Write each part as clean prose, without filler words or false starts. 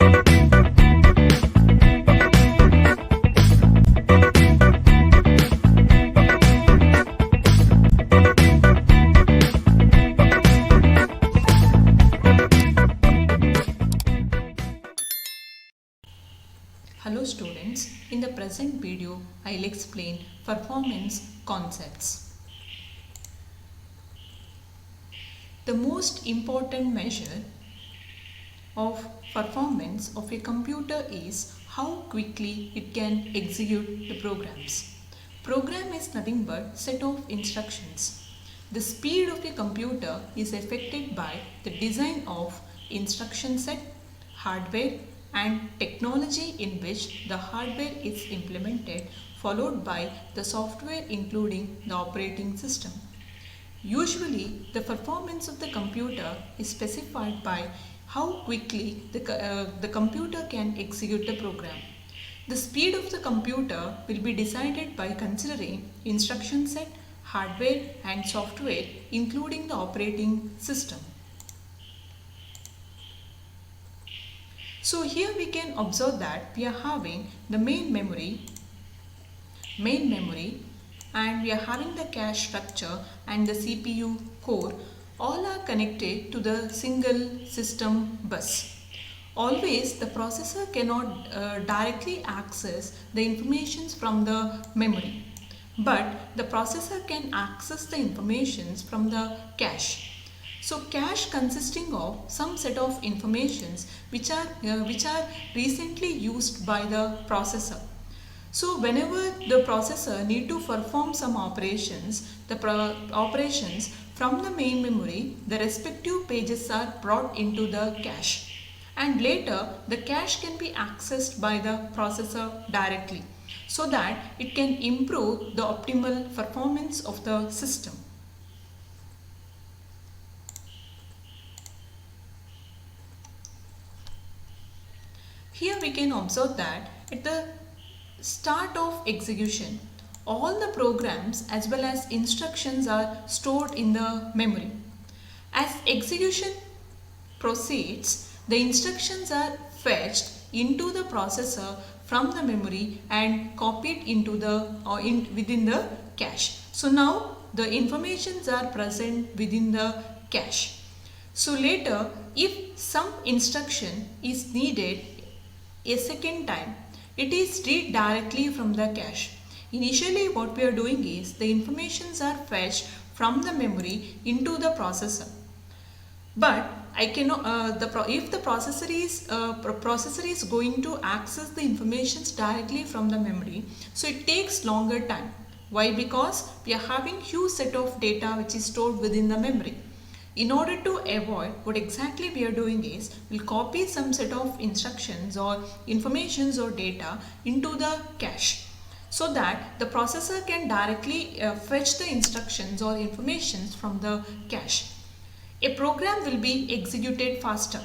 Hello students, in the present video I'll explain performance concepts. The most important measure of performance of a computer is how quickly it can execute the programs. Program is nothing but set of instructions. The speed of a computer is affected by the design of instruction set, hardware and technology in which the hardware is implemented, followed by the software including the operating system. Usually, the performance of the computer is specified by how quickly the computer can execute the program. The speed of the computer will be decided by considering instruction set, hardware and software including the operating system. So here we can observe that we are having the main memory and we are having the cache structure and the CPU core all are connected to the single system bus. Always the processor cannot directly access the informations from the memory, but the processor can access the informations from the cache. So cache consisting of some set of informations which are recently used by the processor. So whenever the processor need to perform some operations, operations from the main memory, the respective pages are brought into the cache. And later the cache can be accessed by the processor directly so that it can improve the optimal performance of the system. Here we can observe that at the start of execution, all the programs as well as instructions are stored in the memory. As execution proceeds, the instructions are fetched into the processor from the memory and copied into the within the cache. So now the informations are present within the cache. So later, if some instruction is needed a second time, it is read directly from the cache. Initially what we are doing is the informations are fetched from the memory into the processor. But I cannot, if the processor is going to access the informations directly from the memory, so it takes longer time. Why? Because we are having huge set of data which is stored within the memory. In order to avoid, what exactly we are doing is we'll copy some set of instructions or informations or data into the cache so that the processor can directly fetch the instructions or informations from the cache. A program will be executed faster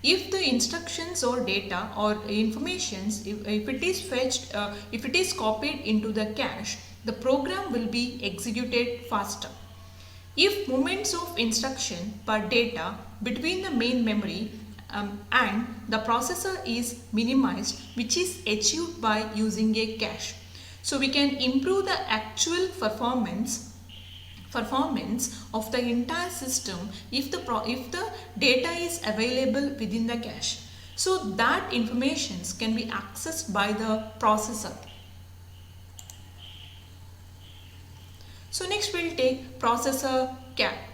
if the instructions or data or informations, if it is fetched, if it is copied into the cache, the program will be executed faster. If movements of instruction per data between the main memory and the processor is minimized, which is achieved by using a cache. So we can improve the actual performance of the entire system if the data is available within the cache. So that information can be accessed by the processor. So next we'll take processor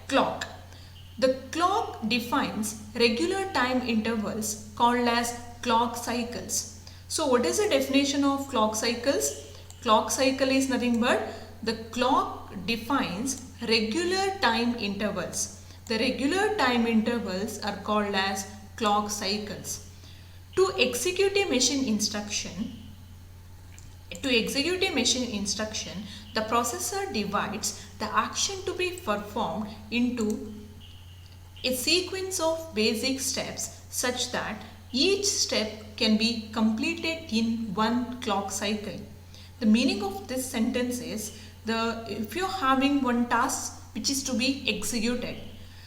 clock. The clock defines regular time intervals called as clock cycles. So what is the definition of clock cycles? Clock cycle is nothing but the clock defines regular time intervals. The regular time intervals are called as clock cycles. To execute a machine instruction, the processor divides the action to be performed into a sequence of basic steps such that each step can be completed in one clock cycle. The meaning of this sentence is if you are having one task which is to be executed,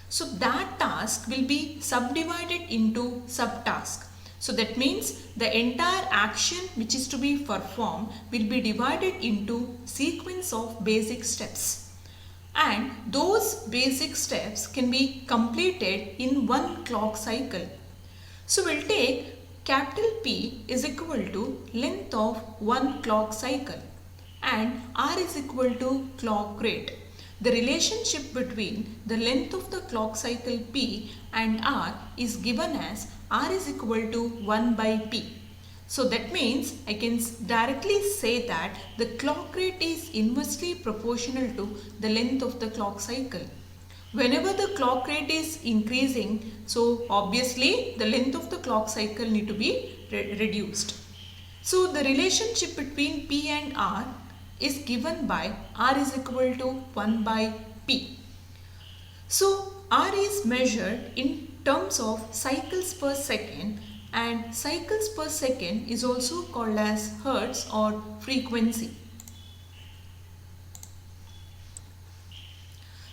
so that task will be subdivided into subtasks. So that means the entire action which is to be performed will be divided into sequence of basic steps. And those basic steps can be completed in one clock cycle. So we'll take capital P is equal to length of one clock cycle and R is equal to clock rate. The relationship between the length of the clock cycle P and R is given as R is equal to 1 by P. So that means I can directly say that the clock rate is inversely proportional to the length of the clock cycle. Whenever the clock rate is increasing, so obviously the length of the clock cycle need to be reduced. So the relationship between P and R is given by R is equal to 1 by P. So R is measured in terms of cycles per second, and cycles per second is also called as hertz or frequency.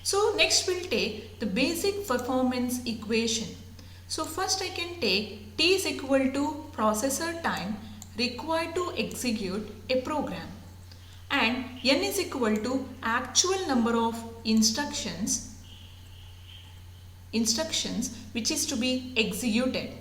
So next we'll take the basic performance equation. So first I can take T is equal to processor time required to execute a program, and N is equal to actual number of instructions which is to be executed.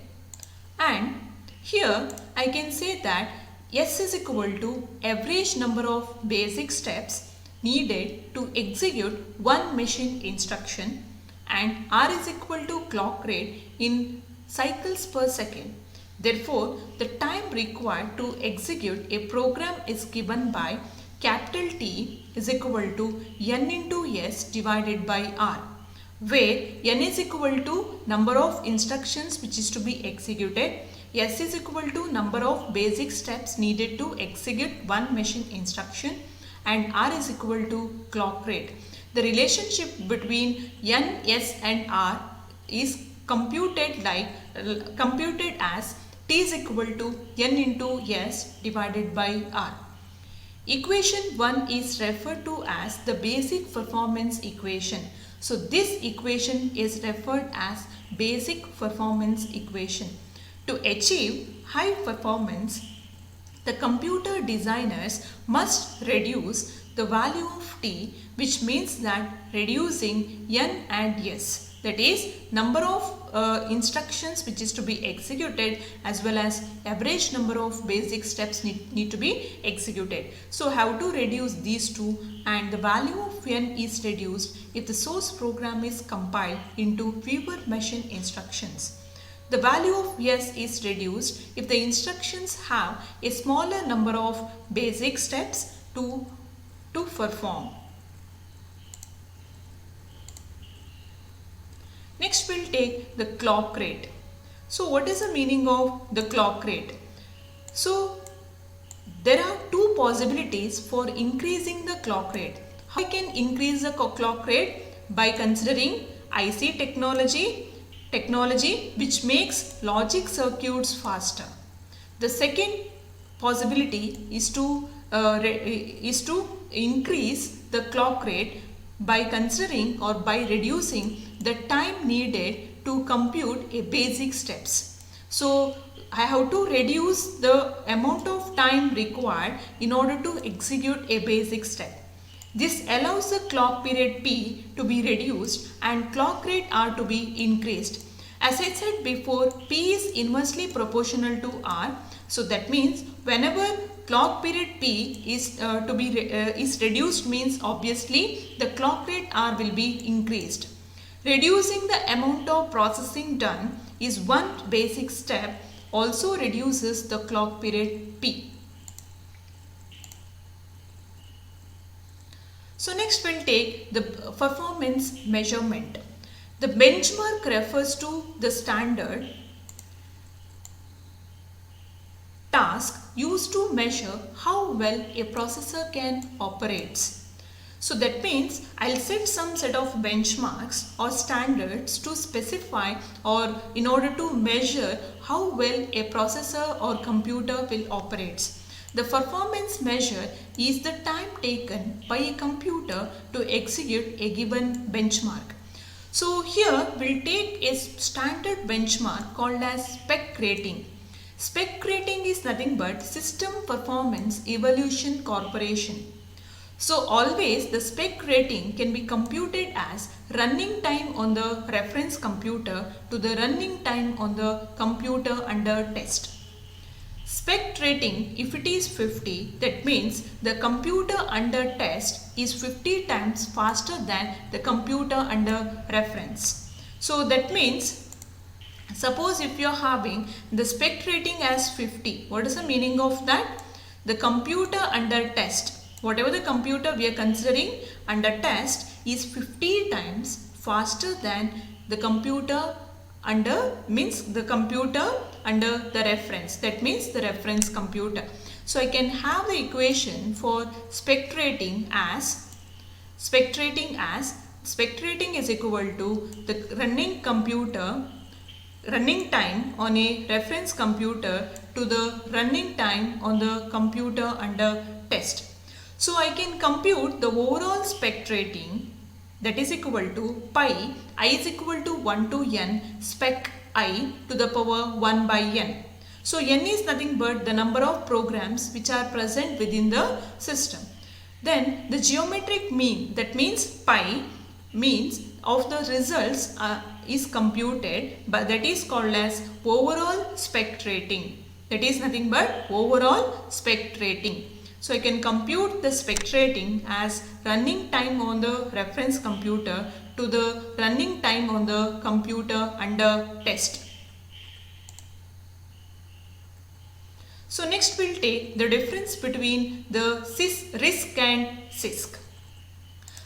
And here I can say that S is equal to average number of basic steps needed to execute one machine instruction, and R is equal to clock rate in cycles per second. Therefore, the time required to execute a program is given by capital T is equal to N into S divided by R, where N is equal to number of instructions which is to be executed, S is equal to number of basic steps needed to execute one machine instruction, and R is equal to clock rate. The relationship between N, S and R is computed as T is equal to N into S divided by R. Equation 1 is referred to as the basic performance equation. So this equation is referred as basic performance equation. To achieve high performance, the computer designers must reduce the value of T, which means that reducing N and S, that is number of instructions which is to be executed as well as average number of basic steps need to be executed. So how to reduce these two, and the value of N is reduced if the source program is compiled into fewer machine instructions. The value of S is reduced if the instructions have a smaller number of basic steps to perform. Next we'll take the clock rate. So what is the meaning of the clock rate? So there are two possibilities for increasing the clock rate. How I can increase the clock rate? By considering IC technology which makes logic circuits faster. The second possibility is to increase the clock rate by considering or by reducing the time needed to compute a basic steps. So I have to reduce the amount of time required in order to execute a basic step. This allows the clock period P to be reduced and clock rate R to be increased. As I said before, P is inversely proportional to R. So that means whenever clock period P is reduced, means obviously the clock rate R will be increased. Reducing the amount of processing done is one basic step, also reduces the clock period P. So next we'll take the performance measurement. The benchmark refers to the standard task used to measure how well a processor can operate. So that means I'll set some set of benchmarks or standards to specify or in order to measure how well a processor or computer will operate. The performance measure is the time taken by a computer to execute a given benchmark. So here we'll take a standard benchmark called as spec rating. Spec rating is nothing but System Performance Evaluation Corporation. So always the spec rating can be computed as running time on the reference computer to the running time on the computer under test. Spec rating, if it is 50, that means the computer under test is 50 times faster than the computer under reference. So that means, suppose if you are having the spec rating as 50, what is the meaning of that? The computer under test, whatever the computer we are considering under test, is 50 times faster than the computer under, means the computer under the reference, that means the reference computer. So I can have the equation for spec rating as spec rating is equal to the running time on a reference computer to the running time on the computer under test. So I can compute the overall spec rating, that is equal to pi I is equal to 1 to n spec I to the power 1 by n. So n is nothing but the number of programs which are present within the system. Then the geometric mean, that means pi, means of the results is computed, but that is called as overall spec rating. That is nothing but overall spec rating. So I can compute the spec rating as running time on the reference computer to the running time on the computer under test. So next we'll take the difference between the RISC and CISC.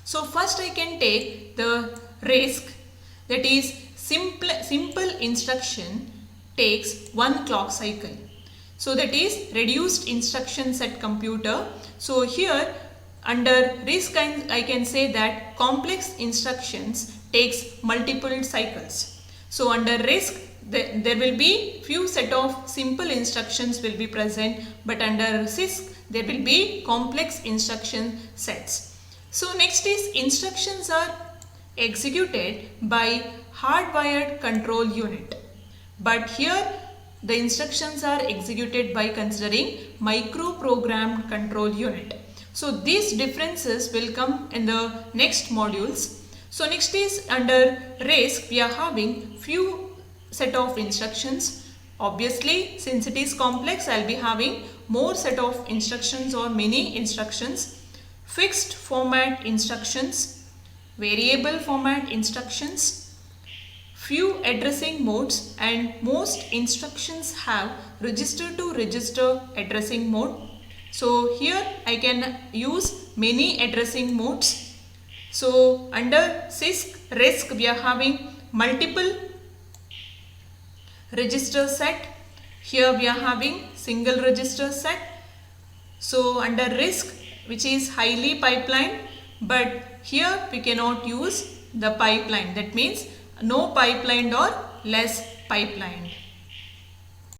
So first I can take the RISC, that is simple instruction takes 1 clock cycle. So that is reduced instruction set computer. So here under RISC I can say that complex instructions takes multiple cycles. So under RISC there will be few set of simple instructions will be present, but under CISC there will be complex instruction sets. So next is instructions are executed by hardwired control unit, but here the instructions are executed by considering microprogrammed control unit. So these differences will come in the next modules. So next is under RISC we are having few set of instructions. Obviously since it is complex I will be having more set of instructions or many instructions. Fixed format instructions, variable format instructions, few addressing modes, and most instructions have register to register addressing mode. So here I can use many addressing modes. So under RISC we are having multiple register set. Here we are having single register set. So under RISC, which is highly pipelined, but here we cannot use the pipeline, that means no pipelined or less pipelined.